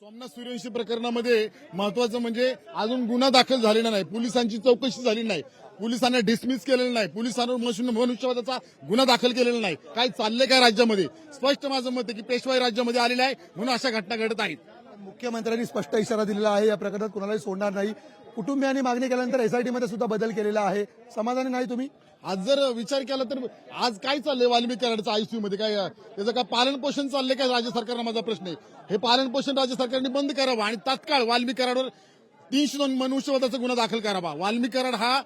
सोमनाथ सूर्यवंशी प्रकरणामध्ये महत्वाचं म्हणजे अजून गुन्हा दाखल झालेला नाही, पोलिसांची चौकशी झाली नाही, पोलिसांना डिसमिस केलेलं नाही, पोलिसांवर मनुष्यवधाचा गुन्हा दाखल केलेला नाही. काय चाललंय काय राज्यामध्ये? स्पष्ट माझं मत आहे की पेशवाई राज्यामध्ये आलेला आहे म्हणून अशा घटना घडत आहेत. मुख्यमंत्र्यांनी स्पष्ट इशारा दिलेला आहे, या प्रकरणात कुणालाही सोडणार नाही. कुटुंबियांनी मागणी केल्यानंतर एसआयटी मध्ये सुद्धा बदल केलेला आहे. समाधानी नाही तुम्ही? आज जर विचार केला तर आज काय चाललंय वाल्मिकी कराडचं आयसीयू मध्ये काय त्याचं काय पालन पोषण चाललंय काय राज्य सरकारला? माझा प्रश्न आहे. हे पालन पोषण राज्य सरकारने बंद करावं आणि तात्काळ वाल्मिकी कराडवर 302 मनुष्यवधाचा गुन्हा दाखल करावा. वाल्मिकी कराड हा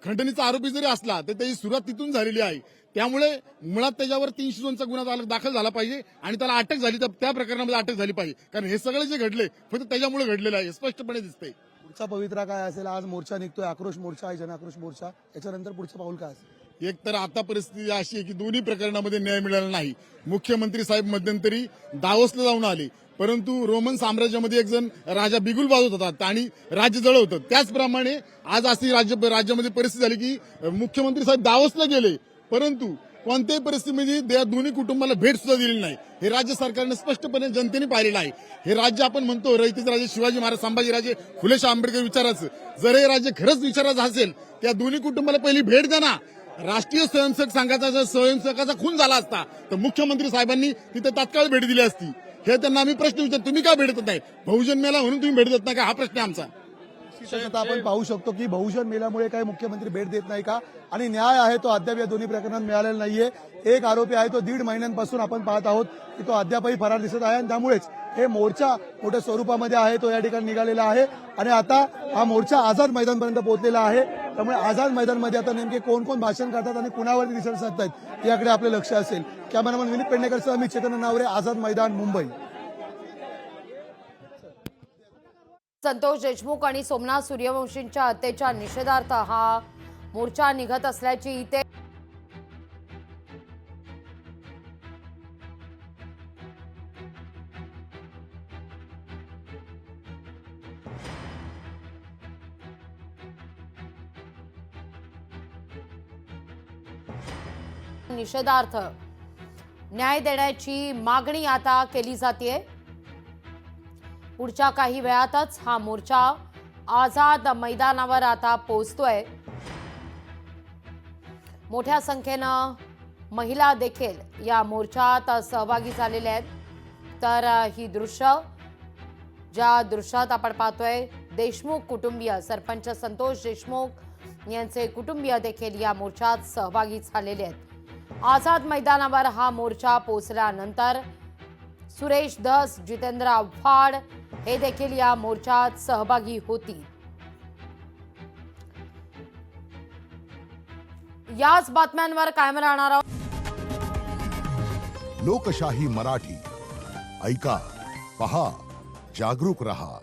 खंडणीचा आरोपी जरी असला तर त्याची सुरुवात तिथून झालेली आहे. त्यामुळे मुळात त्याच्यावर 302चा गुन्हा दाखल झाला पाहिजे आणि त्याला अटक झाली तर त्या प्रकरणामध्ये अटक झाली पाहिजे. कारण हे सगळे जे घडले फक्त त्याच्यामुळे घडलेलं आहे, स्पष्टपणे दिसतंय. पुढचा पवित्रा काय असेल? आज मोर्चा निघतोय, आक्रोश मोर्चा आहे, जनाक्रोश मोर्चा. याच्यानंतर पुढचं पाऊल काय असेल? एक तर आता परिस्थिती अशी आहे की दोन्ही प्रकरणामध्ये न्याय मिळाला नाही. मुख्यमंत्री साहेब मध्यंतरी दावोसला जाऊन आले, परंतु रोमन साम्राज्यामध्ये एक जण राजा बिगुल वाजवत होता आणि राज्य जळत होतं. त्याचप्रमाणे आज अशी राज्यामध्ये परिस्थिती झाली की मुख्यमंत्री साहेब दावोसला गेले, परंतु कोणत्याही परिस्थितीमध्ये त्या दोन्ही कुटुंबाला भेट सुद्धा दिलेली नाही. हे राज्य सरकारने स्पष्टपणे जनतेने पाहिलेलं आहे. हे राज्य आपण म्हणतो रयतेचं राज्य, शिवाजी महाराज, संभाजीराजे, फुले शाह आंबेडकर विचाराचं. जर हे राज्य खरंच विचाराचं असेल त्या दोन्ही कुटुंबाला पहिली भेट द्या ना. राष्ट्रीय स्वयंसेवक संघाचा जर स्वयंसेवकाचा खून झाला असता तर मुख्यमंत्री साहेबांनी तिथे तात्काळ भेट दिली असती. हे त्यांना आम्ही प्रश्न विचारतो, तुम्ही का भेट देत नाही? बहुजन मेला म्हणून तुम्ही भेट देत नाही का? हा प्रश्न आहे आमचा. आता आपण पाहू शकतो की बहुजन मेल्यामुळे काही मुख्यमंत्री भेट देत नाही का, आणि न्याय आहे तो अद्याप या दोन्ही प्रकरणात मिळालेला नाहीये. एक आरोपी आहे तो 1.5 महिन्यांपासून आपण पाहत आहोत की तो अद्यापही फरार दिसत आहे, आणि त्यामुळेच हे मोर्चा मोठ्या स्वरूपामध्ये आहे तो या ठिकाणी निघालेला आहे. आणि आता हा मोर्चा आझाद मैदानपर्यंत पोहोचलेला आहे. त्यामुळे आझाद मैदानमध्ये आता नेमके कोण कोण भाषण करतात आणि कुणावरती दिसत साधतात याकडे आपले लक्ष असेल. कॅमेरामन विनीत पेडणेकरसह मी चेतन नावरे, आझाद मैदान, मुंबई. संतोष देशमुख आणि सोमनाथ सूर्यवंशींच्या हत्येच्या निषेधार्थ हा मोर्चा निघत असल्याची इथे निषेधार्थ न्याय देण्याची मागणी आता केली जाते. पुढच्या काही वेळातच हा मोर्चा आझाद मैदानावर आता पोहोचतोय. मोठ्या संख्येनं महिला देखील या मोर्चात सहभागी झालेल्या आहेत. तर ही दृश्य ज्या दृश्यात आपण पाहतोय, देशमुख कुटुंबीय, सरपंच संतोष देशमुख यांचे कुटुंबीय देखील या मोर्चात सहभागी झालेले आहेत. आझाद मैदानावर हा मोर्चा पोहोचल्यानंतर सुरेश धस, जितेंद्र आव्हाड हे देखील या मोर्चात सहभागी होतील. याच बातम्यांवर कायम राहणार आहोत. लोकशाही मराठी ऐका, पहा, जागरूक रहा.